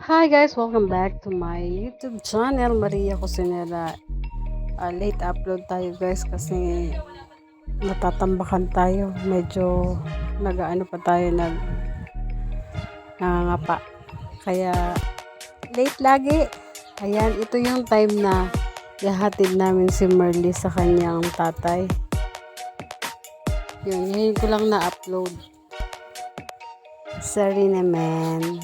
Hi guys, welcome back to my YouTube channel, Maria Cusinera. Late upload tayo guys kasi natatambakan tayo. Medyo nagaano pa tayo, nangangapa. Kaya late lagi. Ayan, ito yung time na ihahatid namin si Merly sa kanyang tatay. Yun, ngayon ko lang na-upload. Sorry naman.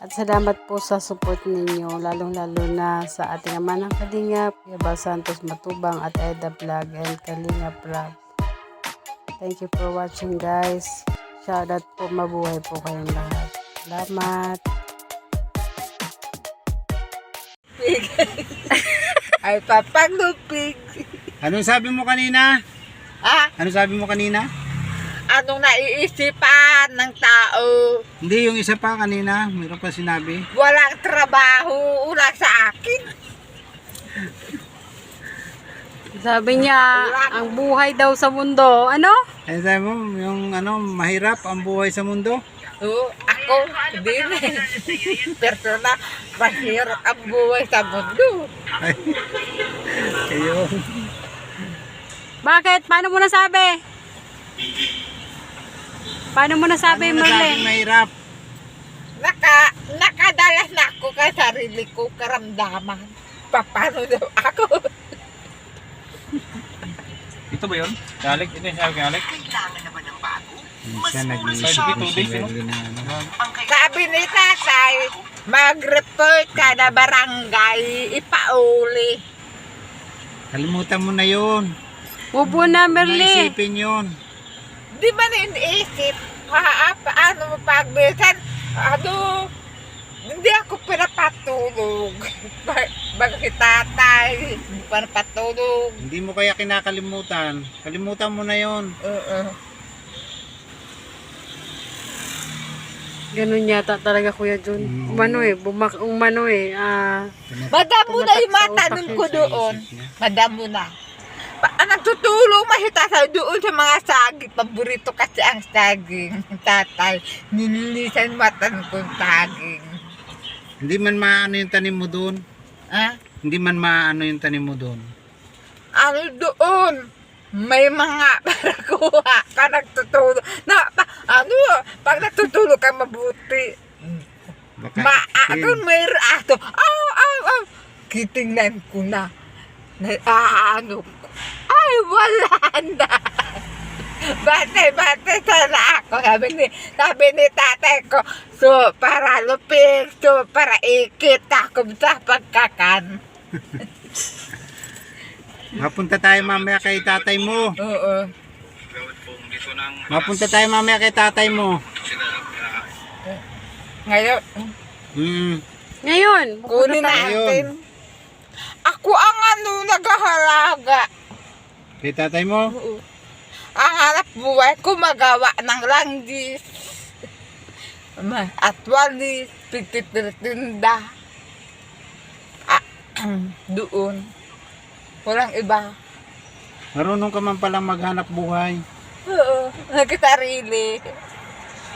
At salamat po sa support ninyo, lalong-lalo na sa ating ama ng Kalingap, Yabal Santos Matubang at Eda Vlog and Kalingap Vlog. Thank you for watching guys. Shoutout po, mabuhay po kayong lahat. Salamat. Ay, papagupig. Anong sabi mo kanina? Ah, Anong sabi mo kanina? anong naiisipan ng tao? Hindi, yung isa pa kanina. Mayroon pa sinabi. Walang trabaho, wala sa akin. Sabi niya, ang buhay daw sa mundo, ano? Ano sabi mo? Yung mahirap ang buhay sa mundo? Oo, ako, hindi rin. Persona, mahirap ang buhay sa mundo. Ay, kayo. Bakit? Paano mo nasabi? Paano mo nasabi, Ano nasabing Merly? mahirap? Nakadalas na ako kay sarili ko karamdaman. Paano daw ako? Ito ba yun? Galik? Ito yung sabi kay Alec? Siya nag-iisip Sabi si ko, Merly na ano. Sabi ni tatay, mag-report ka na barangay, ipauli. Kalimutan mo na yun. Upo na, Merly. Naisipin yun. Di ba iniisip? Paano mo pagbisan? Hindi ako pinapatulog. Bakit tatay? Hindi pa napatulog. Hindi mo kaya kinakalimutan. Kalimutan mo na yun. Ganun yata talaga Kuya Jun. Umano eh. Madamo na yung Tumatak sa matanong utak ko yun. doon. Madamo na. Nagtutulong mahita sa doon sa mga saging. Paborito kasi ang saging. Tatay, nililisan matanong kong saging. Hindi man maano yung tanim mo doon. Ah? Hindi man maano yung tanim mo doon. Ano doon? May mga parakuha ka nagtutulog. Pag nagtutulog ka mabuti. Baka Doon may ato. Kitingnan ko na. Ay, wala na. Bate sana ako. Sabi ni tatay ko, so, para lupin, so, para ikit ako sa pagkakan. Mapunta tayo mamaya kay tatay mo. Oo. Mapunta tayo mamaya kay tatay mo. Ngayon, Ngayon, kunin natin. Ako ang naghahalaga. Kay tatay mo? Oo. Ang hanap buhay ko magawa ng langgis. At walis, pititinda. Doon. Walang iba. Marunong ka man palang maghanap buhay. Oo, nagkasarili.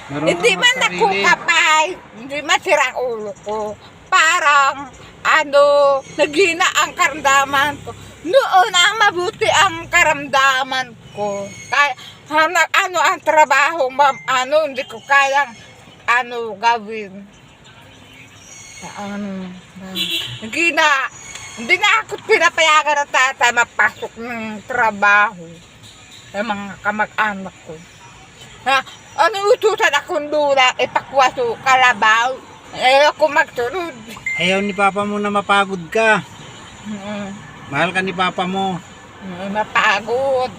Marunong Hindi ka man magsarili. ako kapay. Hindi man sirang ulo ko. Parang, naghina ang karamdaman ko. Noon ang mabuti ang karamdaman ko. Kaya, ang trabaho, hindi ko kayang, gawin. Naghina. Hindi na ako pinapayagan ng tatay mapasok ng trabaho. Sa mga kamag-anak ko. Utusan akong dula, ipakwaso, kalabaw. Ayoko magsunod. Ayaw ni papa mo na mapagod ka. Mahal ka ni papa mo. Mapagod.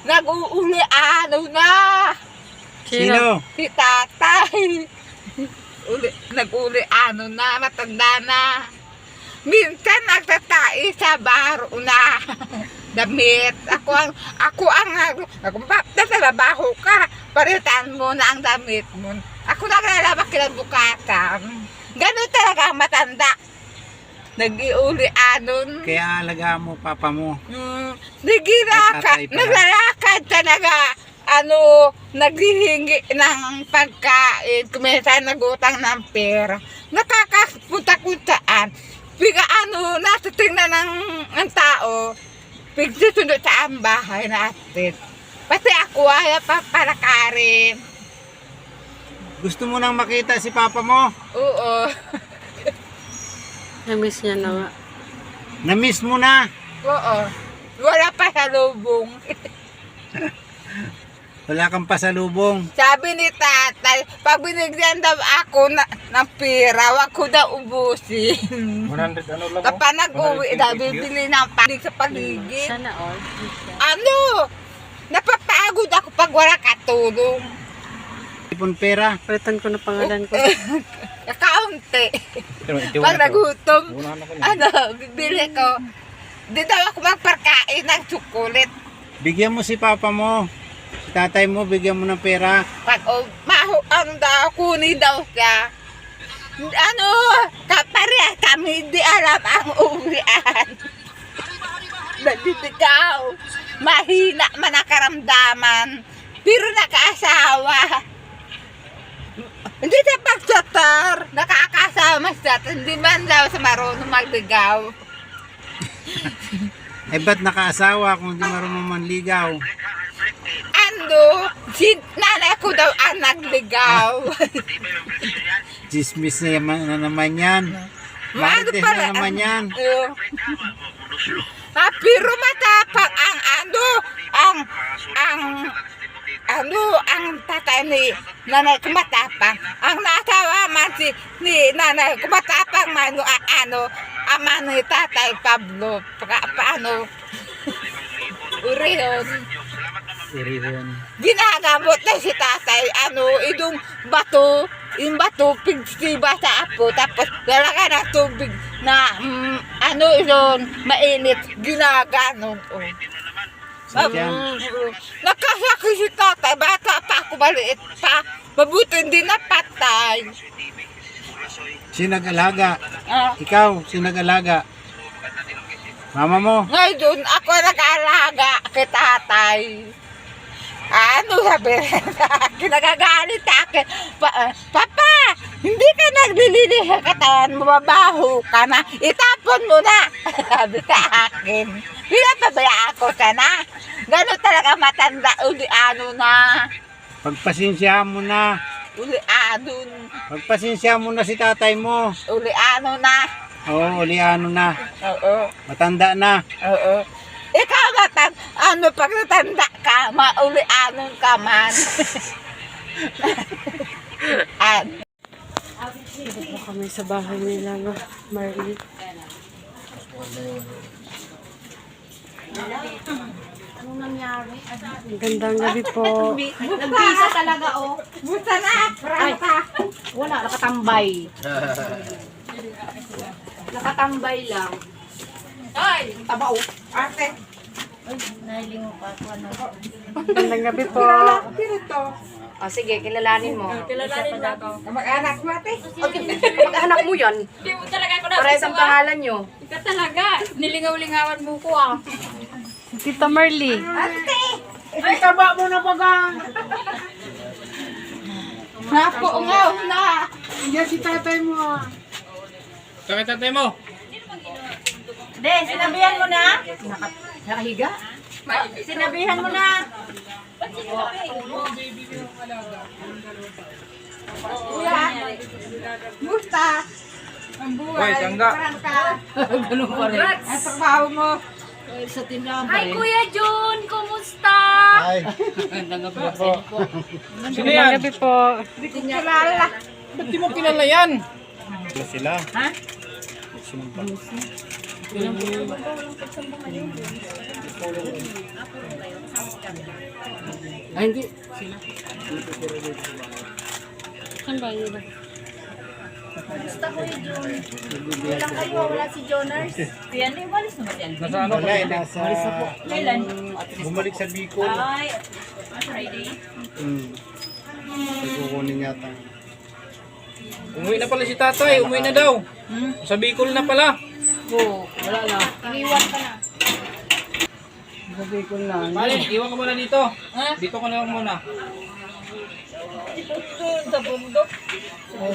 Nag-uuli na. Sino? Si tatay. Nag-uli na, matanda na. Minsan nagtatai sa baro na. Damit. Ako ang trabaho ka. Paritan mo na ang damit mo. Ako naglalabak kinabukasan. Ganun talaga ang matanda. Nag-iuli anon. Kaya alaga mo papa mo. Naglalakad talaga. naghihingi ng pagkain, kuminsan nagutang ng pera. Nakakapunta kung saan. Biga natitingnan ng tao, pigsusunod sa ang bahay natin. Pati ako ay papalakarin. Gusto mo nang makita si papa mo? Oo. Na-miss niya na nga. Na-miss mo na. Oo. Wala pa sa lubong. Wala kang pasalubong. Sabi ni tatay, pag binigyan daw ako ng pera, wag ko daw ubusin. 100 ano lang. Kapag nag-uwi daw, bibili ng panig sa paligid. Sana all. Napapagod ako pag wala katulong. Ipon pera. Palitan ko na pangalan ko. Kaunti. Pero Pag nagutom, Unahan ako niya. bibili ko. Di daw ako magparkain ng tsukulit. Bigyan mo si papa mo. Si tatay mo, bigyan mo ng pera. Pag daw, kunin daw siya. Kapareha kami, di alam ang uwian. Nagtitigaw. Mahina man ang karamdaman. Pero nakaasawa. Hindi siya pagsatar. Nakakasama siya. Hindi man daw sa marunong magligaw. Eh, ba't nakaasawa kung di marunong manligaw? Si nanay ko daw ang nagligaw. Chismis na naman yan. Marites na naman yan. Pero matapang ang tatay ni nanay ko matapang. Ang nasawa man ni nanay ko matapang man ama ni tatay Pablo. Paano? Urihon. Urihon. Ginagamot na si tatay, yung bato, pigsiba sa apo, tapos lalaka ng tubig na, mainit, ginaganon. Sakyan. Nakasakit si tatay, bata pa ako, maliit pa, mabuti hindi napatay. Sinag-alaga. Ah, Ikaw, sinag-alaga. Mama mo. ngayon, ako nag-aalaga kay tatay. Sabi kinagagalit sa akin. Papa, hindi ka naglilinis sa katawan, mababaho ka na. Itapon mo na. Sabi sa akin. Pinapabaya ako sana. Gano'n talaga matanda. Na. Pagpasensyahan mo na. Pagpasensyahan mo na si tatay mo. Na. Oo, uliano na. Oo. Matanda na. Oo. Ikaw pag natanda ka, maulianon ka man. Dito po kami sa bahay nila, no? Marley. Anong nangyari? Gandang gabi po. Nagbisa talaga, oh. Buta na, prata. Wala, nakatambay. Nakatambay lang. Ay, taba, oh. Ate, Nahiling mo pa ako, ano. Gandang gabi po. sino to? Oh, sige, kilalanin mo. Kilalanin mo ako. Mag-anak mo, ate. Mag-anak mo yan. Hindi mo talaga ako Parehas ang pangalan nyo. Ikaw talaga. Nilingaw-lingawan mo ko ah. Tita Marley. Ate! Ay, taba mo na baga. Napungaw na. Yan si tatay mo. Sakit tatay mo. Hindi, sinabihan mo na. Nakahiga? Sinabihan mo na. Kuya, musta? Ang buhay. Hoy, tangga. Parang ka. Ganun pa rin. Ang trabaho mo. Sa tindahan pa Hi rin. Kuya Jun, kumusta? Ay, Sino Gandang yan? gabi po. Hindi ko kilala. Ba't di mo kilala yan? Sila. Ha? ay hindi. Saan ba yun? Basta Kuya Jun. Wala kayo, wala si Joners. Yan, walis naman yan. Nasa ano? Wala, nasa... Kailan? Bumalik sa Bicol. Ay, Friday. Kukunin yata. Umuwi na pala si tatay. Umuwi na daw. Sa Bicol na pala. Oo, wala na. Iniwan ka na. Pare, iwan ka muna dito. Dito ka lang muna. Doon sa bundok.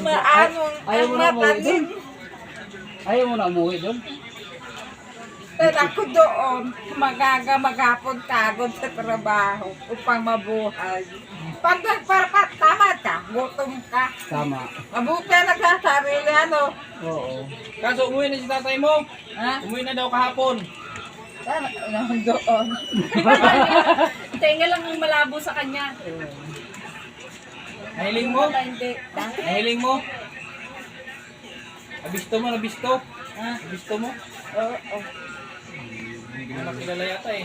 Maanong ang matanim. Ayaw mo na umuwi doon? Pero ako doon, maghapon kagod sa trabaho upang mabuhay. Pag nagparapat, tama ka, gutom ka. Tama. Mabuti na nagsasarili, ano? Oo. Kaso umuwi na si tatay mo. Ha? Umuwi na daw kahapon. Tama, naman doon. Tenga lang ang malabo sa kanya. Nahiling mo? Hindi. Nahiling mo? Nabisto mo, nabisto? Ha? Nabisto mo? Oo. Hindi mo nakilala yata eh.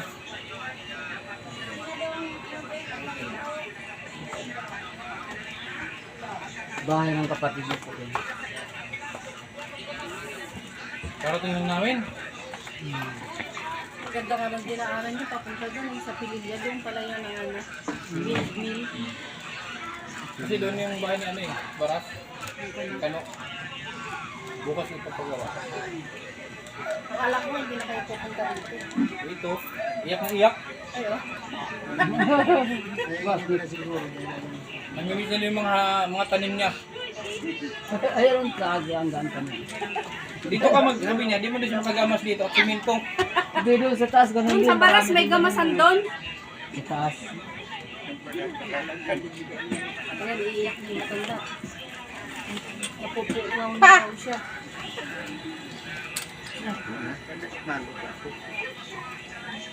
Bahay ng kapatid mo po din. Karating lang namin. Ganda nga ng dinaanan niyo papunta doon yung sa Pililya. Doon pala yan ang ano, mill. Kasi doon yung bahay ni ano eh. Baras. Kano. Bukas ipapagawa. Akala ko hindi na kayo pupunta dito. Ito. Iyak na iyak. Ayo. Bukas dito siguro. Namimiss na yung mga tanim niya. Ayun ka, ang gaan ka na. Dito ka magsabi niya, di mo na siya makagamas dito. At simintong. Doon sa taas, ganun Doon sa Baras may gamasan doon. Sa taas. Kaya iiyak niya matanda. Napupunaw na Pa! daw siya.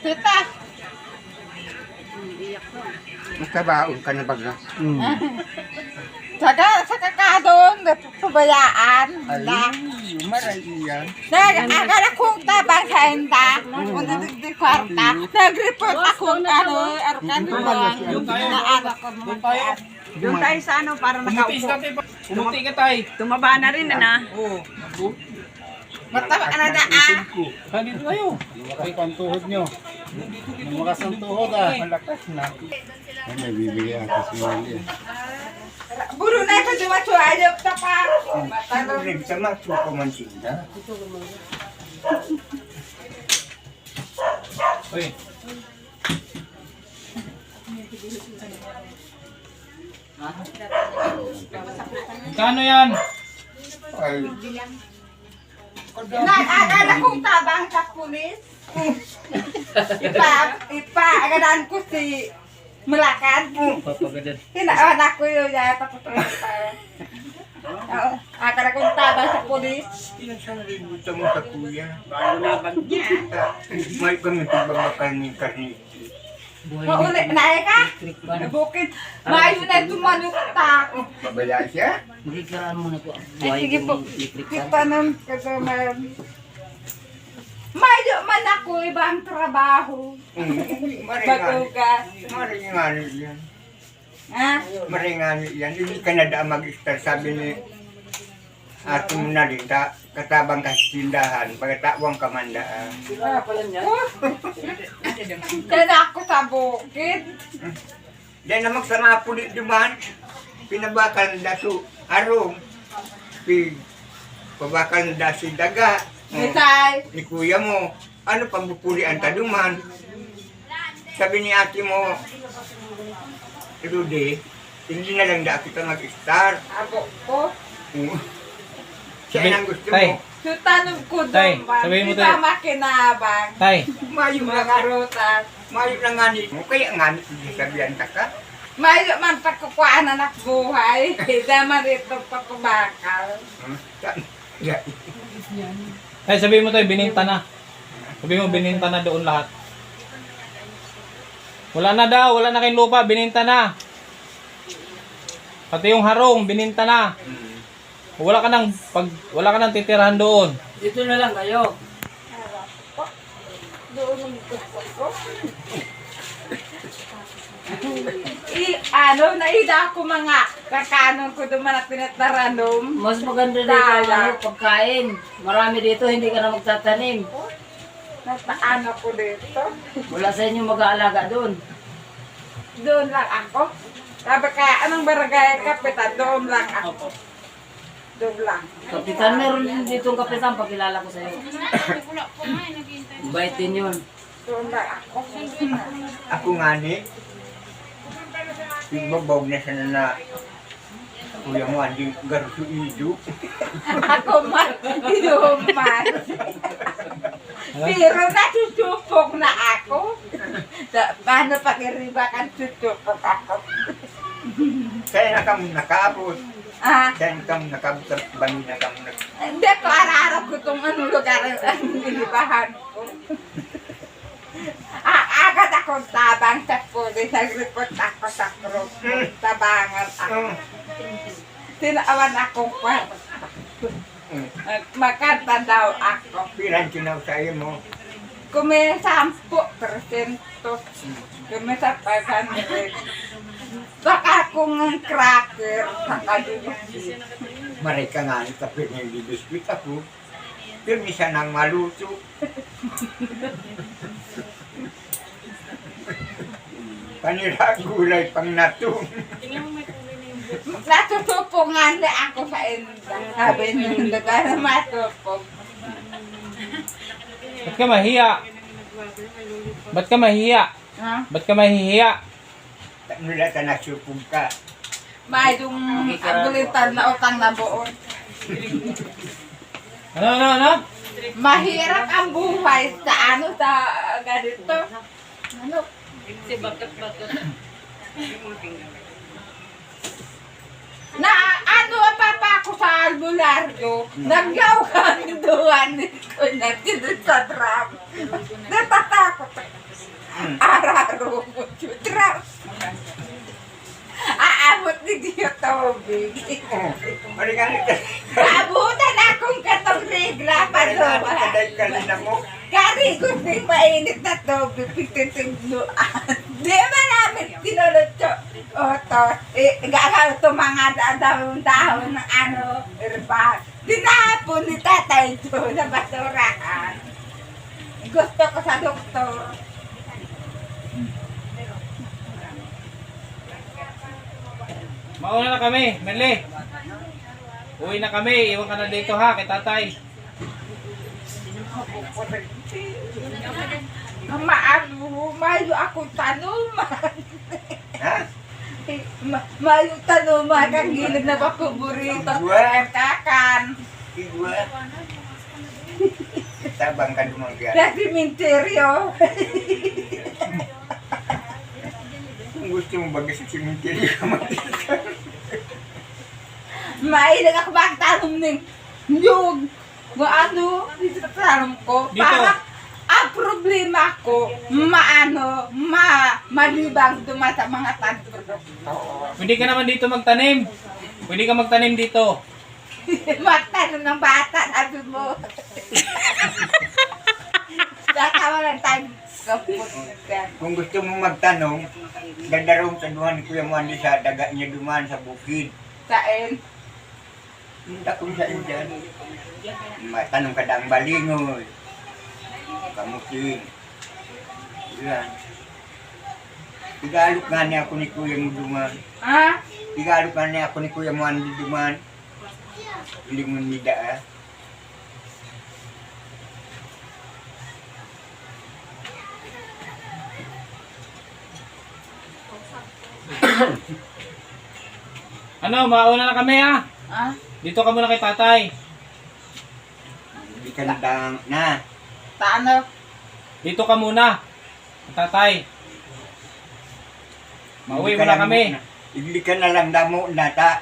Tita, Iiyak na. Magkabaon ka na baga. sa kakadon, napabayaan. Marami yan. Akala kong tabang sa enda, kung nadigdig kwarta, nag-report akong ano, arkan ko Doon tayo. naanak ko Doon tayo. Doon tayo sa ano, para Pumuti ka tayo. Pumuti ka tayo. Tumaba na rin na. Oo. Mataba na na Ha, dito tayo. Malakas ang tuhod nyo. Malakas ang tuhod ah. Malakas na. May bibigyan ka si Mali. Buro na ito, dumacho, ayok na pa. Matanong. Rin sa mga sukumansinda. Uy. Kano yan? Ay, Akala kong tabang sa pulis. Agadan ko si Malakan. Papagadan. Hinaanak ko yun, papatrain pa. Akala kong tabang sa pulis. pinagsanalimutan mo sa kuya. May kami pagbabakal ni Karni. Mauli, naaya ka? Bukid. Maayo na tumanok ta. Pabaya siya? Magkikaraan mo na po. Ay, sige po. Kita nang kasama. Maayo man ako ibang trabaho. Bagugas. Maringani yan. Ha? Maringani yan. Hindi ka na daan mag-start. Sabi ni ate mo na rin, katabang ka sa tindahan, pagkatawang kamandaan. Dala ako sa bukid. Dahil na magsama pulit duman, pinabakal na so, arong, pabakal na si daga, Misay. ni kuya mo, ano pambupulian ta duman. Sabi ni ate mo, Rudy, hindi na lang da kita mag-start. Abo ko. Siya ang gusto Tay. mo. So tanong ko Tay, doon ba? sabihin mo, Di ba Tay. makinabang? Tay. Mayo na Mga rutas. mayo na nga ni mo, kaya nga ni sabihan ta ka. Mayo man pagkukuhaan na buhay. Daman rito pagkubakal. Yeah. Tay, sabihin mo tayo, bininta na. Sabihin mo, bininta na doon lahat. Wala na daw, wala na kayong lupa, bininta na. Pati yung harong, bininta na. Wala ka nang titirahan doon. Dito na lang kayo. Doon ang gusto ko. Naida ko mga kakanon ko doon na pinataranom. Mas maganda dito ang pagkain. Marami dito, hindi ka na magtatanim. Nataan ako dito. Wala sa inyo mag-aalaga doon. Doon lang ako. Sabi kaya anong barangay kapitan, doon lang ako. Doon lang. Kapitan, meron din dito ang kapitan, pagkilala ko sa iyo. Bait din yun. Tunda ako. Ako nga ni. Ibabog na sana na. Kuya mo, hindi garuso ido. Ako man, inuman. Pero nasusupok na ako. Paano pag-iribakan susupok ako? Kaya na kami nakaabot. Ah, Kaya na kami nakaabot sa bangin na kami hindi ko araw ko itong lugar ang nilibahan ko. Agad akong tabang sa pulis. Nag-report ako sa krus. Tabangan ako. Tinawan akong kwarto. Magkanta daw ako. Pilan sinaw sa'yo mo. Kung may 10%, kung may 500, baka kung ang cracker, saka dulusin. Maray ka nga ni kapit ng bibiskuit ako. Pero misa nang maluto. Panira gulay pang natong. Natutupungan na ako sa inda. Sabi nung lugar na matupong. Ba't ka mahiya? Ba't ka mahiya? Ha? Ba't ka mahihiya? Nula ka nasupog ka. May yung agulitan na utang na buon. Ano? Mahirap ang buhay sa sa ganito. Ano? Si bakit. Na ano papa ko sa albularyo, nagyaw kami doon ko na sa drum. Natatakot. Araro mo yung drum. Aabot ni Dio tubig. Maray ka ni Abutan akong katong regla pa doon. kaday kalina mo. Kari gusto yung mainit na tubig, pititigluan. Di ba namin tinulot ko? Oto, gagaw ito mga dahon-dahon ng ano, herba. Tinapon ni tatay ito sa basurahan. Gusto ko sa doktor. Mauna na kami, Merle. Uwi na kami, iwan ka na dito ha, kay tatay. Mayo akong tanuman. Ha? Mayo tanuman kang gilid na paborito. Kakan. Igwa. Tabang ka dumangga. Sa simenteryo. Kung gusto mo bagay sa simenteryo ka makita. Mailang ako magtanong ng nyug. Ano, dito sa tanong ko. Dito. Para ang problema ko, malibang duman sa mga tandurok. Pwede ka naman dito magtanim. Pwede ka magtanim dito. Magtanong ng bata, sabi mo. Tatawa lang tayo. Kaput. Kung gusto mo magtanong, dadarong sa duhan ni Kuya Mwandi sa daga niya duman sa bukid. Sain. Minta kong sa dyan. Matanong ka daang balingoy. Kamuting. Yan. Tigalok nga niya ako ni Kuya Duman. Ha? Tigalok nga niya ako ni Kuya Mwandi Duman. Hindi mo nida ah. Ano, mauna na kami ha. Ha? Dito ka muna kay tatay. Hindi ka nadang na. Paano? Dito ka muna. Kay tatay. Mauwi muna kami. Hindi ka na lang damo na ta.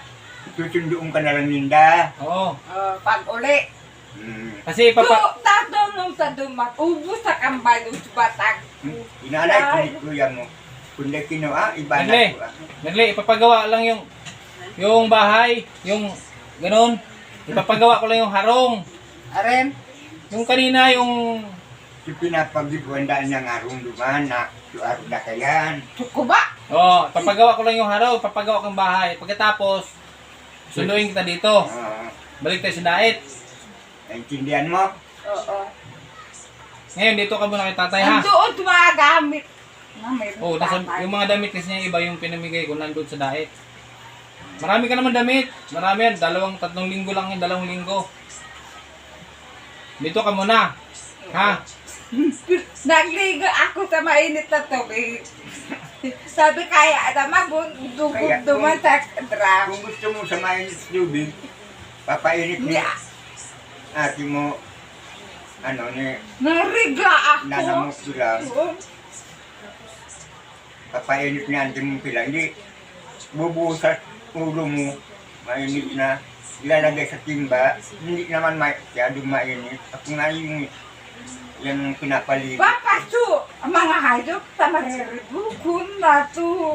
Susunduin ka na lang ninda. Oo. Pag uli. Kasi Tatong nung sa dumat, ubus sa kambay ng batag. Inalay ko ni Kuya mo. Kundi kinoa, iba na Merle, ko ah. Merle, ipapagawa lang yung bahay, yung ganun. Ipapagawa ko lang yung harong. Aren? Yung kanina, yung... Si pinapagibwandaan niya nga rong duman na suaro na kayan. Suko ba? Ipapagawa ko lang yung harong, ipapagawa kong bahay. Pagkatapos, sunduin kita dito. Balik tayo sa dait. Naintindihan mo? Oo. Ngayon, dito ka muna kay tatay ha. Doon mga gamit. Oo, yung mga damit kasi niya iba yung pinamigay ko nandun sa dait. Marami ka naman damit. Marami yan. 2-3 linggo lang yan. 2 linggo. Dito ka muna. Ha? Nagligo ako sa mainit na tubig. Sabi kaya naman, Kaya, duman sa drum. Kung gusto mo sa mainit tubig, papainit Hindi, niya. Ate mo, ano ni, nariga ako. nanamot sila. Oo. Papainit niya ate mo sila. Hindi, bubuhos sa ulo mo, mainit na. Ilalagay sa timba, hindi naman masyadong mainit. Ako nga yung pinapaligid. Papaso, ang mga hayop sa mariribukon na to.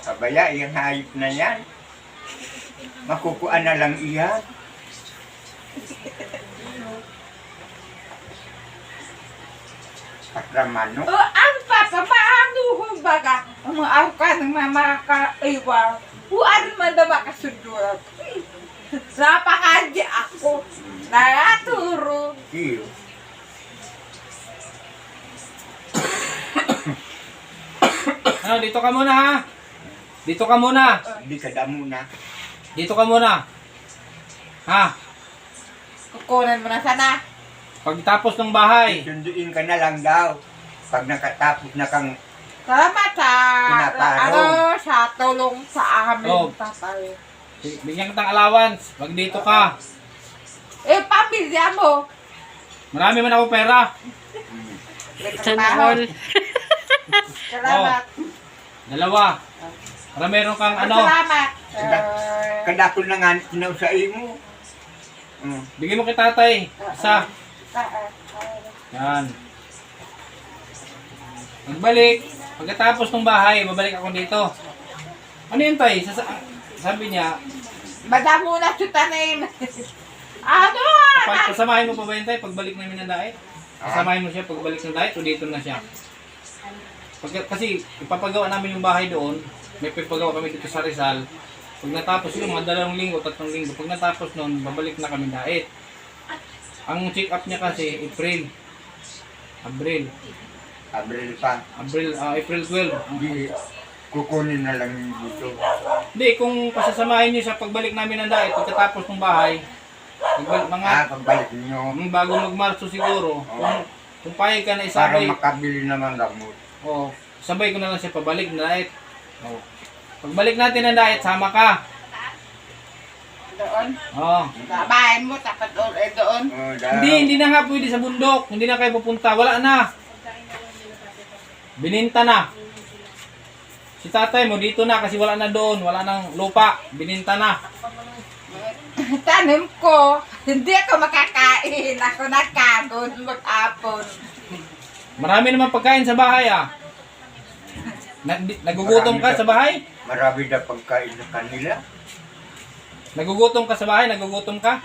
Kabaya, yung hayop na yan. Makukuan na lang iyan. Patramano. O, ang papa, paano baga, ang mga arka ng mga kakaiwa, huwag man na makasundurag. Napakadya ako, nakaturo. Iyo. Ano, dito ka muna ha. Dito ka muna. Hindi ka damo na. Dito ka muna. Ha? Kukunan mo na sana. Pagtapos ng bahay. Sunduin ka na lang daw. Pag nakatapos na kang Salamat sa, Pinaparong. sa tulong sa amin, Oh. tatay. Bigyan kitang allowance. Pag dito ka. Eh, pamilya mo. Marami man ako pera. Sana all. Salamat. Dalawa. Para meron kang ano. Salamat. kadakol na nga kinausay mo. Bigyan mo kay tatay. Isa. Yan. Pagbalik. Pagkatapos ng bahay, babalik ako dito. Ano yun tay? Sabi niya, Madamo na sa tanim. Ano? pasamahin mo pa ba yun tay? Pagbalik namin ng diet? Pasamahin mo siya pagbalik ng diet o dito na siya? Kasi ipapagawa namin yung bahay doon. May pipagawa kami dito sa Rizal. Pag natapos yun, mga 2 linggo, 3 linggo. Pag natapos noon, babalik na kami diet. Ang check up niya kasi, April. Abril pa. April 12. Hindi, kukunin na lang dito. Hindi, kung pasasamahin niyo siya pagbalik namin ng diet, pagkatapos ng bahay, Pagbalik nyo. bago mag-Marso siguro, kung payag ka na Para isabay, makabili naman gamot. sabay ko na lang siya pabalik na diet. Pagbalik natin ng diet, sama ka. Doon. Babahin mo, tapat doon. Hindi na nga pwede sa bundok, hindi na kayo pupunta, wala na. Bininta na. Si tatay mo dito na kasi wala na doon, wala nang lupa, bininta na. Tanim ko. Hindi ako makakain. Ako nakagod mag-apon. Marami naman pagkain sa bahay ah. Nagugutom ka sa bahay? Marami na pagkain sa kanila. Nagugutom ka sa bahay? Nagugutom ka?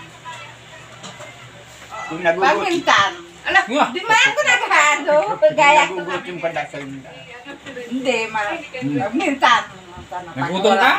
Kung nagugutom, Pamintan. Alam, Nga. di man ako naghado. Gaya ko. nagugutom ka na sa inyo. Hindi, pamintan. Nagugutom ka?